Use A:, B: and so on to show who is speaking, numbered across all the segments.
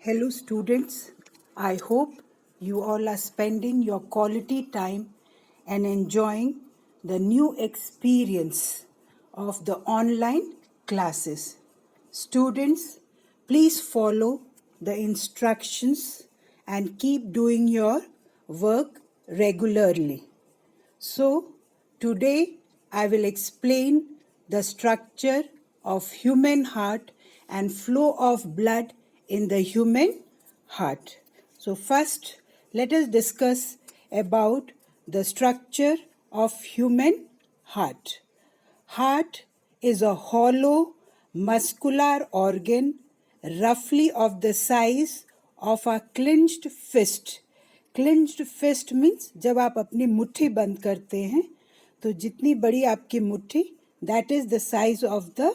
A: Hello students, I hope you all are spending your quality time and enjoying the new experience of the online classes. Students, please follow the instructions and keep doing your work regularly. So, today I will explain the structure of human heart and flow of blood in the human heart. So, first let us discuss about the structure of human heart. Heart is a hollow muscular organ roughly of the size of a clenched fist. Clenched fist means जब आप अपनी मुट्ठी बंद करते हैं तो जितनी बड़ी आपकी मुट्ठी that is the size of the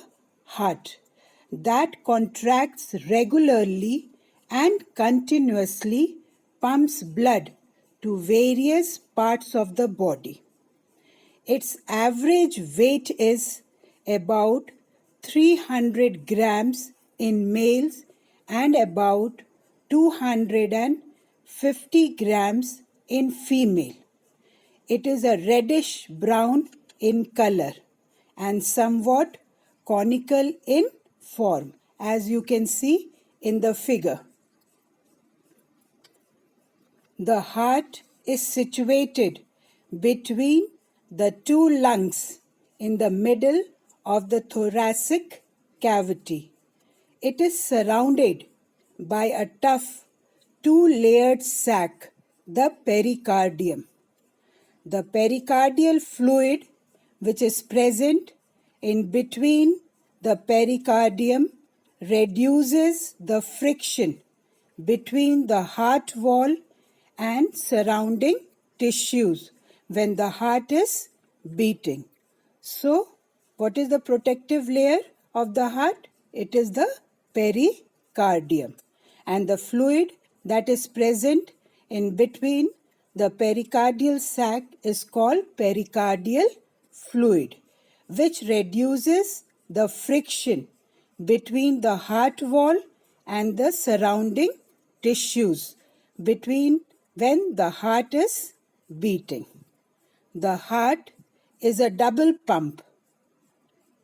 A: heart that contracts regularly and continuously pumps blood to various parts of the body. Its average weight is about 300 grams in males and about 250 grams in female. It is a reddish brown in color and somewhat conical in form, as you can see in the figure. The heart is situated between the two lungs in the middle of the thoracic cavity. It is surrounded by a tough two-layered sac, the pericardium. The pericardial fluid, which is present in between the pericardium, reduces the friction between the heart wall and surrounding tissues when the heart is beating. So, what is the protective layer of the heart? It is the pericardium. And the fluid that is present in between the pericardial sac is called pericardial fluid, which reduces the friction between the heart wall and the surrounding tissues between when the heart is beating. The heart is a double pump.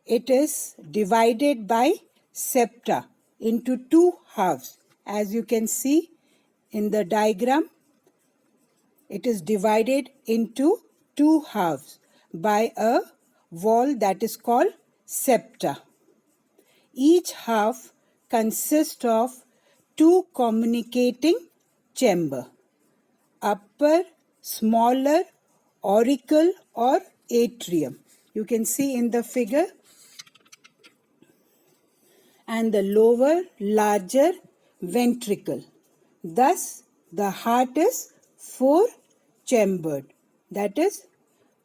A: It is divided by septa into two halves. As you can see in the diagram, it is divided into two halves by a wall that is called septa. Each half consists of two communicating chambers, upper, smaller auricle or atrium. You can see in the figure, and the lower, larger ventricle. Thus, the heart is four-chambered. That is,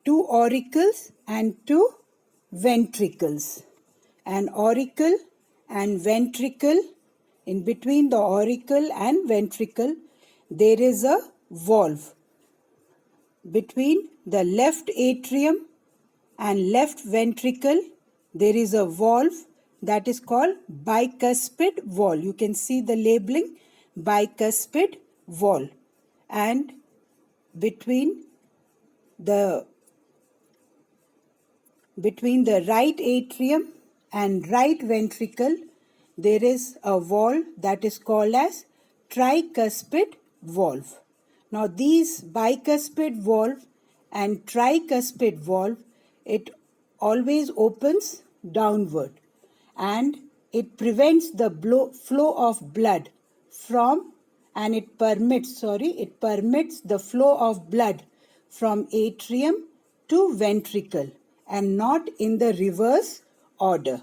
A: two auricles and two ventricles. An auricle and ventricle, in between the auricle and ventricle, there is a valve. Between the left atrium and left ventricle, there is a valve that is called bicuspid valve. You can see the labeling, bicuspid valve. And between the right atrium and right ventricle, there is a valve that is called as tricuspid valve. Now these bicuspid valve and tricuspid valve, it always opens downward and it prevents the flow of blood from, and it permits the flow of blood from atrium to ventricle and not in the reverse order.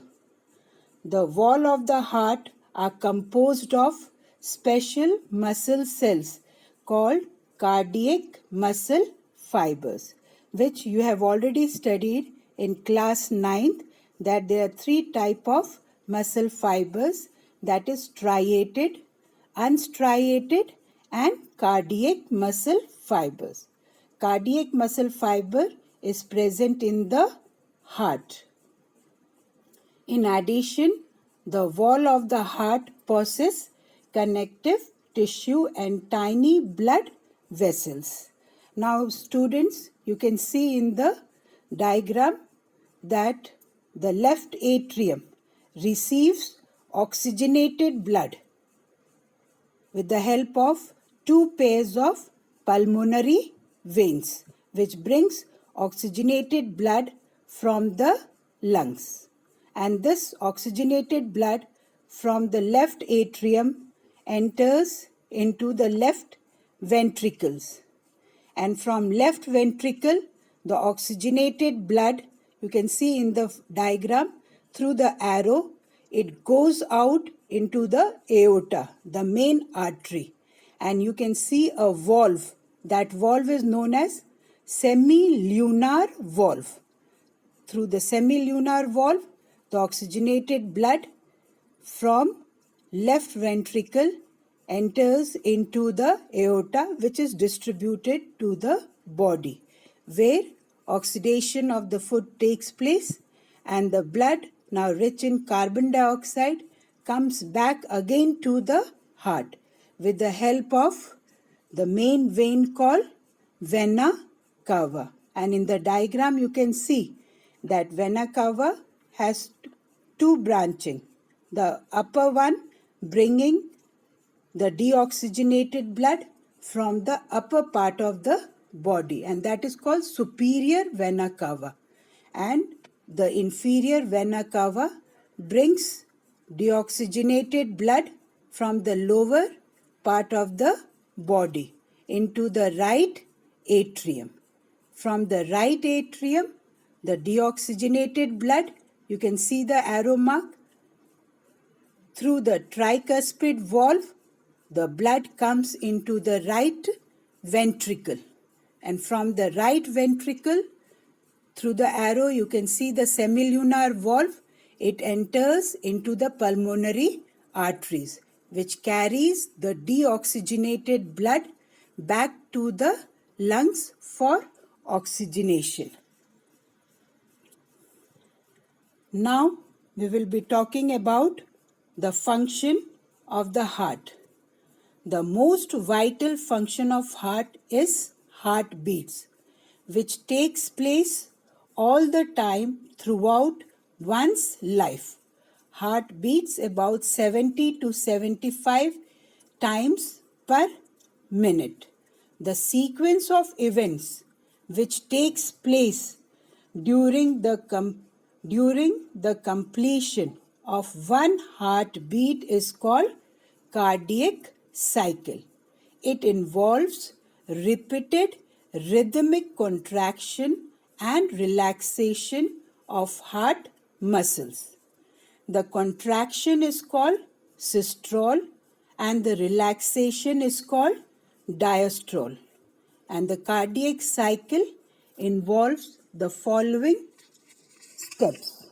A: The wall of the heart are composed of special muscle cells called cardiac muscle fibers, which you have already studied in class 9th, that there are three types of muscle fibers, that is striated, unstriated and cardiac muscle fibers. Cardiac muscle fiber is present in the heart. In addition, the wall of the heart possesses connective tissue and tiny blood vessels. Now students, you can see in the diagram that the left atrium receives oxygenated blood with the help of two pairs of pulmonary veins, which brings oxygenated blood from the lungs. And this oxygenated blood from the left atrium enters into the left ventricles. And from left ventricle, the oxygenated blood, you can see in the diagram through the arrow, it goes out into the aorta, the main artery. And you can see a valve. That valve is known as semilunar valve. Through the semilunar valve, the oxygenated blood from left ventricle enters into the aorta, which is distributed to the body, where oxidation of the food takes place and the blood, now rich in carbon dioxide, comes back again to the heart with the help of the main vein called vena cava. And in the diagram you can see that vena cava has two branching. The upper one bringing the deoxygenated blood from the upper part of the body, and that is called superior vena cava. And the inferior vena cava brings deoxygenated blood from the lower part of the body into the right atrium. From the right atrium, the deoxygenated blood, you can see the arrow mark, through the tricuspid valve, the blood comes into the right ventricle. And from the right ventricle, through the arrow, you can see the semilunar valve. It enters into the pulmonary arteries, which carries the deoxygenated blood back to the lungs for oxygenation. Now, we will be talking about the function of the heart. The most vital function of heart is heartbeats, which takes place all the time throughout one's life. Heart beats about 70 to 75 times per minute. The sequence of events which takes place during the completion of one heartbeat is called cardiac cycle. It involves repeated rhythmic contraction and relaxation of heart muscles. The contraction is called systole and the relaxation is called diastole. And the cardiac cycle involves the following steps.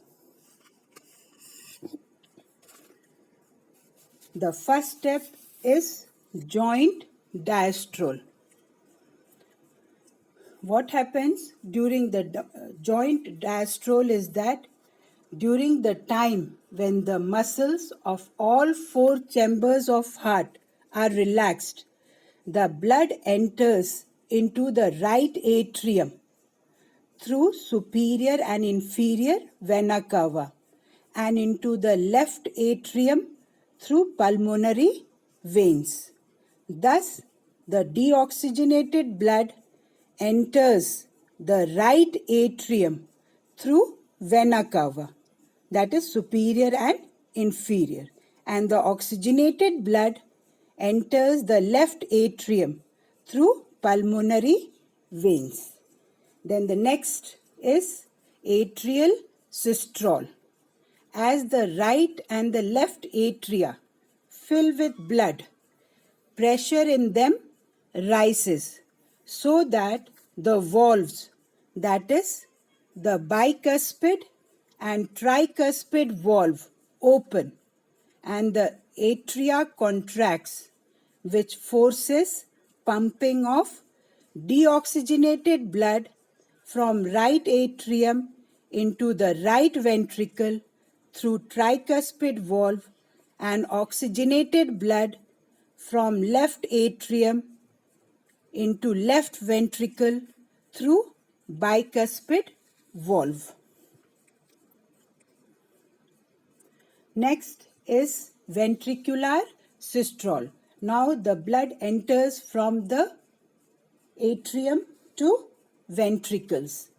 A: The first step is joint diastole. What happens during the joint diastole is that during the time when the muscles of all four chambers of heart are relaxed, the blood enters into the right atrium through superior and inferior vena cava and into the left atrium through pulmonary veins. Thus, the deoxygenated blood enters the right atrium through vena cava, that is superior and inferior, and the oxygenated blood enters the left atrium through pulmonary veins. Then the next is atrial systole. As the right and the left atria fill with blood, pressure in them rises so that the valves, that is the bicuspid and tricuspid valve, open and the atria contracts, which forces pumping of deoxygenated blood from right atrium into the right ventricle through tricuspid valve and oxygenated blood from left atrium into left ventricle through bicuspid valve. Next is ventricular systole. Now the blood enters from the atrium to ventricles.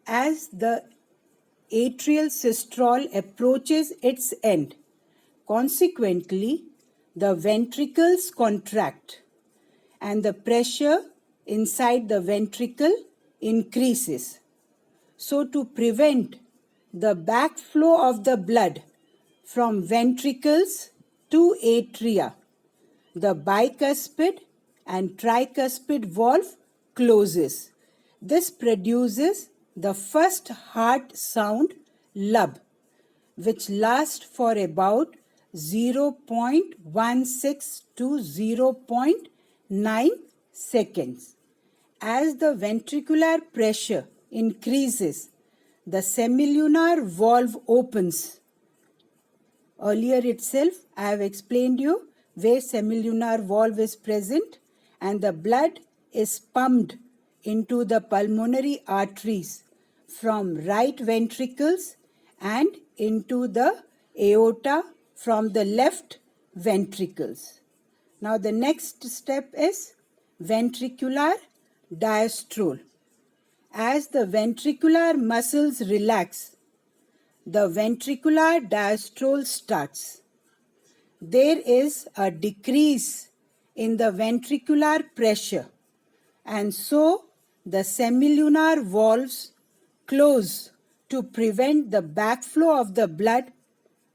A: As the atrial systole approaches its end, consequently, the ventricles contract and the pressure inside the ventricle increases. So, to prevent the backflow of the blood from ventricles to atria, the bicuspid and tricuspid valve closes. This produces the first heart sound lub, which lasts for about 0.16 to 0.9 seconds. As the ventricular pressure increases, the semilunar valve opens. Earlier itself, I have explained you where semilunar valve is present, and the blood is pumped into the pulmonary arteries from right ventricles and into the aorta from the left ventricles. Now the next step is ventricular diastole. As the ventricular muscles relax, the ventricular diastole starts. There is a decrease in the ventricular pressure, and so the semilunar valves close to prevent the backflow of the blood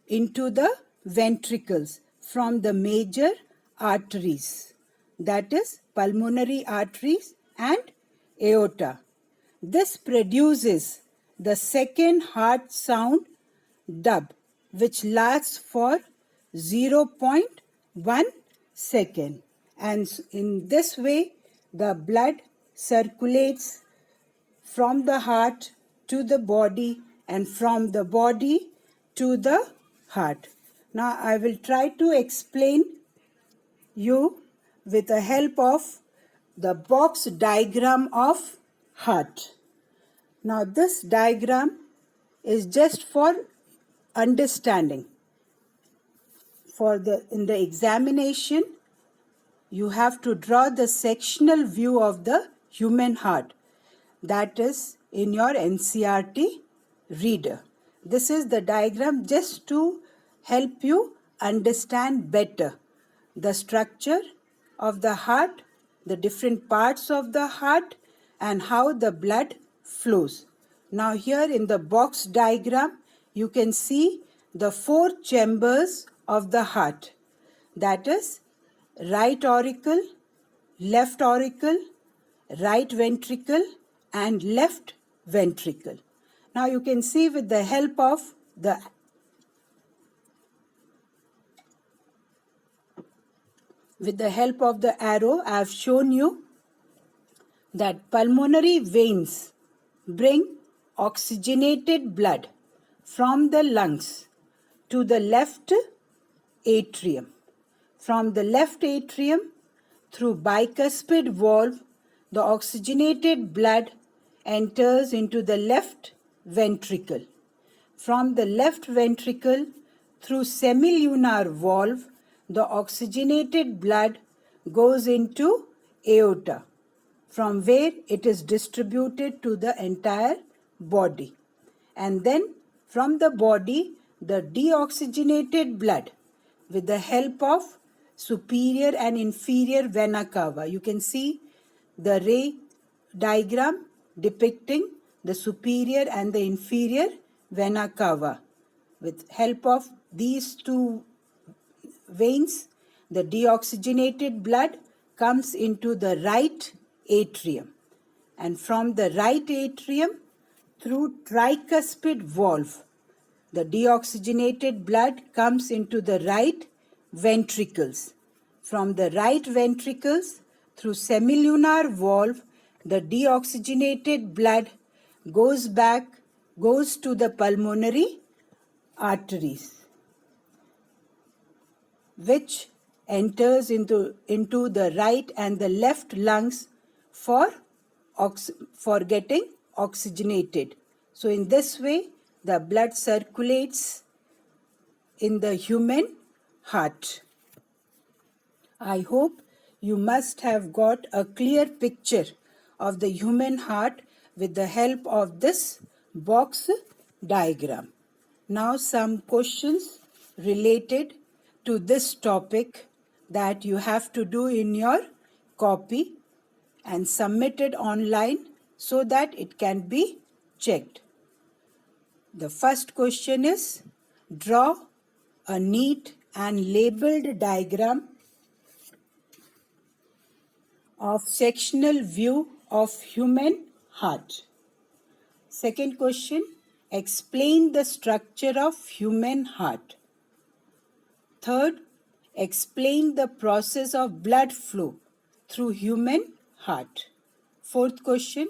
A: into the ventricles from the major arteries, that is pulmonary arteries and aorta. This produces the second heart sound dub, which lasts for 0.1 second, and in this way the blood circulates from the heart to the body and from the body to the heart. Now I will try to explain you with the help of the box diagram of heart. Now this diagram is just for understanding. In the examination, you have to draw the sectional view of the human heart, that is in your NCERT reader. This is the diagram just to help you understand better the structure of the heart, the different parts of the heart, and how the blood flows. Now here in the box diagram, you can see the 4 chambers of the heart, that is right auricle, left auricle, right ventricle and left ventricle. Now you can see with the help of the arrow, I have shown you that pulmonary veins bring oxygenated blood from the lungs to the left atrium. From the left atrium through bicuspid valve, the oxygenated blood enters into the left ventricle. From the left ventricle through semilunar valve, the oxygenated blood goes into aorta, from where it is distributed to the entire body. And then from the body, the deoxygenated blood with the help of superior and inferior vena cava. You can see the ray diagram depicting the superior and the inferior vena cava. With help of these 2 veins, the deoxygenated blood comes into the right atrium, and from the right atrium through tricuspid valve, the deoxygenated blood comes into the right ventricles. From the right ventricles through semilunar valve, the deoxygenated blood goes to the pulmonary arteries, which enters into the right and the left lungs for, for getting oxygenated. So in this way, the blood circulates in the human heart. I hope you must have got a clear picture of the human heart with the help of this box diagram. Now some questions related to this topic that you have to do in your copy and submit it online so that it can be checked. The first question is, draw a neat and labeled diagram of sectional view of human heart. Second question, explain the structure of human heart. Third, explain the process of blood flow through human heart. Fourth question,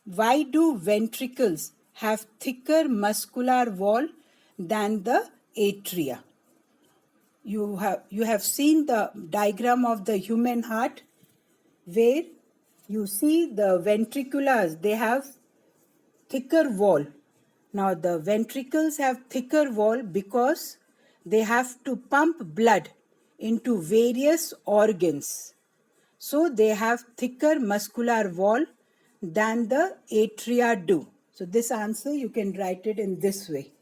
A: why do ventricles have thicker muscular wall than the atria? You have seen the diagram of the human heart where you see the ventriculars, they have thicker wall. Now the ventricles have thicker wall because they have to pump blood into various organs. So they have thicker muscular wall than the atria do. So this answer you can write it in this way.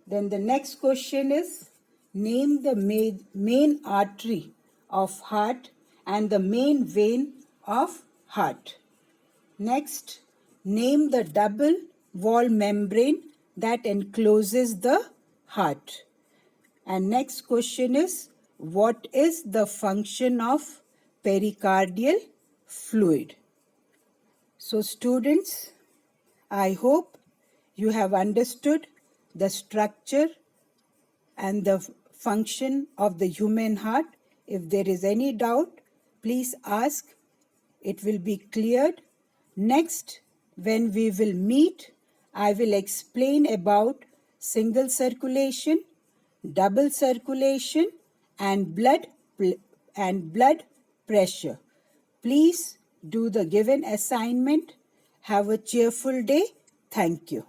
A: Then the next question is, name the main artery of heart and the main vein of heart. Next, name the double wall membrane that encloses the heart. And next question is, what is the function of pericardial fluid? So students, I hope you have understood the structure and the function of the human heart. If there is any doubt, please ask. It will be cleared. Next, when we will meet, I will explain about single circulation, double circulation, and blood pressure. Please do the given assignment. Have a cheerful day. Thank you.